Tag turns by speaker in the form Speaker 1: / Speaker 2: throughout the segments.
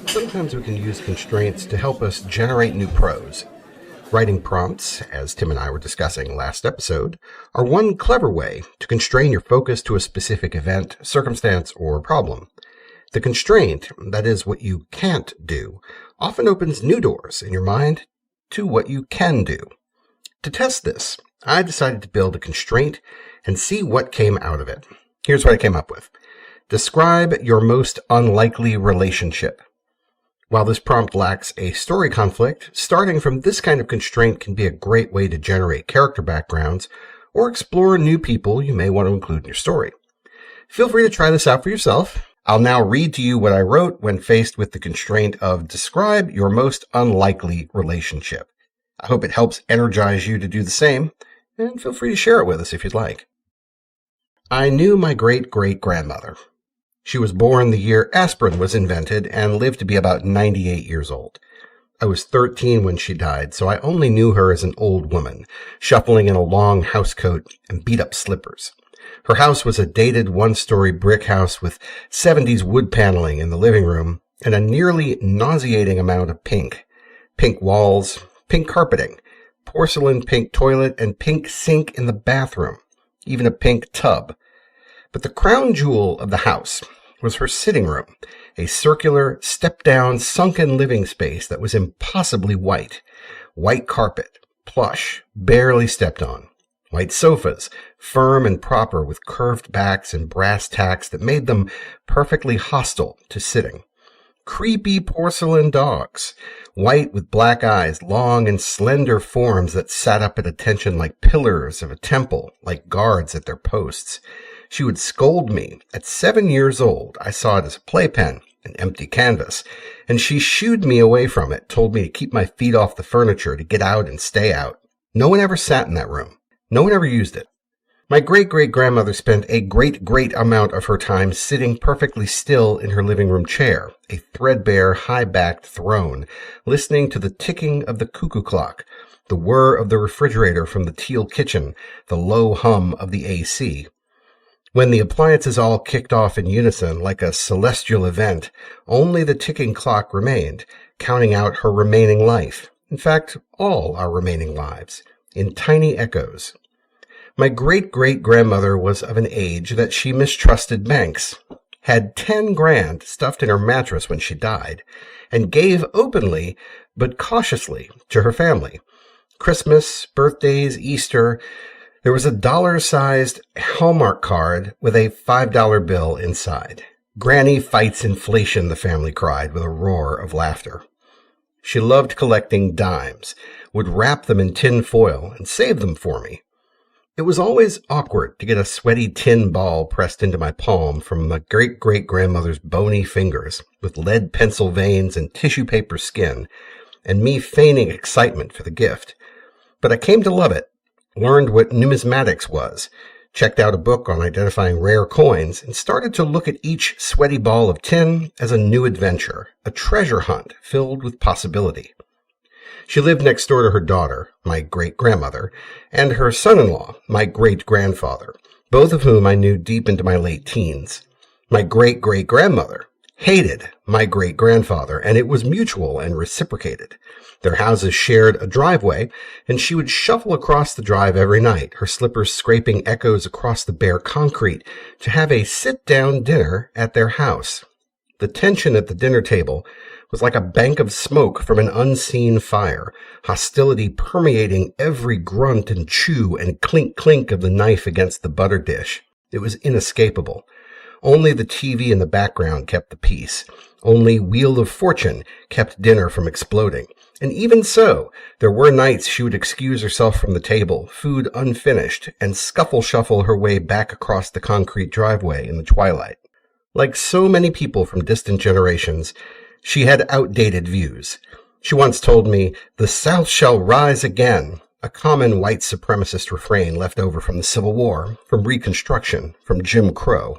Speaker 1: Sometimes we can use constraints to help us generate new prose. Writing prompts, as Tim and I were discussing last episode, are one clever way to constrain your focus to a specific event, circumstance, or problem. The constraint, that is what you can't do, often opens new doors in your mind to what you can do. To test this, I decided to build a constraint and see what came out of it. Here's what I came up with. Describe your most unlikely relationship. While this prompt lacks a story conflict, starting from this kind of constraint can be a great way to generate character backgrounds or explore new people you may want to include in your story. Feel free to try this out for yourself. I'll now read to you what I wrote when faced with the constraint of describe your most unlikely relationship. I hope it helps energize you to do the same, and feel free to share it with us if you'd like. I knew my great-great-grandmother. She was born the year aspirin was invented and lived to be about 98 years old. I was 13 when she died, so I only knew her as an old woman, shuffling in a long housecoat and beat-up slippers. Her house was a dated one-story brick house with 70s wood paneling in the living room and a nearly nauseating amount of pink. Pink walls, pink carpeting, porcelain pink toilet, and pink sink in the bathroom, even a pink tub. But the crown jewel of the house was her sitting room, a circular, step-down, sunken living space that was impossibly white. White carpet, plush, barely stepped on. White sofas, firm and proper with curved backs and brass tacks that made them perfectly hostile to sitting. Creepy porcelain dogs, white with black eyes, long and slender forms that sat up at attention like pillars of a temple, like guards at their posts. She would scold me. At 7 years old, I saw it as a playpen, an empty canvas, and she shooed me away from it, told me to keep my feet off the furniture, to get out and stay out. No one ever sat in that room. No one ever used it. My great-great-grandmother spent a great amount of her time sitting perfectly still in her living room chair, a threadbare, high-backed throne, listening to the ticking of the cuckoo clock, the whir of the refrigerator from the teal kitchen, the low hum of the AC. When the appliances all kicked off in unison like a celestial event, only the ticking clock remained, counting out her remaining life. In fact, all our remaining lives, in tiny echoes. My great-great-grandmother was of an age that she mistrusted banks, had 10 grand stuffed in her mattress when she died, and gave openly but cautiously to her family. Christmas, birthdays, Easter, there was a dollar-sized Hallmark card with a $5 bill inside. Granny fights inflation, the family cried with a roar of laughter. She loved collecting dimes, would wrap them in tin foil and save them for me. It was always awkward to get a sweaty tin ball pressed into my palm from my great-great-grandmother's bony fingers with lead pencil veins and tissue paper skin, and me feigning excitement for the gift. But I came to love it, learned what numismatics was, checked out a book on identifying rare coins, and started to look at each sweaty ball of tin as a new adventure, a treasure hunt filled with possibility. She lived next door to her daughter, my great-grandmother, and her son-in-law, my great-grandfather, both of whom I knew deep into my late teens. My great-great-grandmother hated my great-grandfather, and it was mutual and reciprocated. Their houses shared a driveway, and she would shuffle across the drive every night, her slippers scraping echoes across the bare concrete, to have a sit-down dinner at their house. The tension at the dinner table was like a bank of smoke from an unseen fire, hostility permeating every grunt and chew and clink-clink of the knife against the butter dish. It was inescapable. Only the TV in the background kept the peace. Only Wheel of Fortune kept dinner from exploding. And even so, there were nights she would excuse herself from the table, food unfinished, and scuffle-shuffle her way back across the concrete driveway in the twilight. Like so many people from distant generations, she had outdated views. She once told me, "The South shall rise again," a common white supremacist refrain left over from the Civil War, from Reconstruction, from Jim Crow.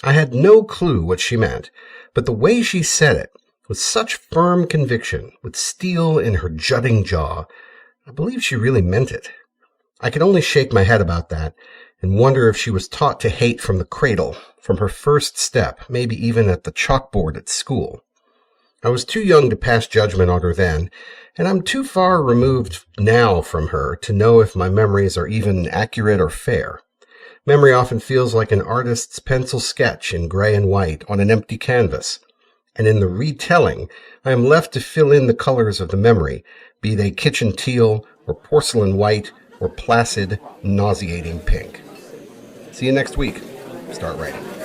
Speaker 1: I had no clue what she meant, but the way she said it, with such firm conviction, with steel in her jutting jaw, I believe she really meant it. I could only shake my head about that and wonder if she was taught to hate from the cradle, from her first step, maybe even at the chalkboard at school. I was too young to pass judgment on her then, and I'm too far removed now from her to know if my memories are even accurate or fair. Memory often feels like an artist's pencil sketch in gray and white on an empty canvas, and in the retelling, I am left to fill in the colors of the memory, be they kitchen teal or porcelain white or placid, nauseating pink. See you next week. Start writing.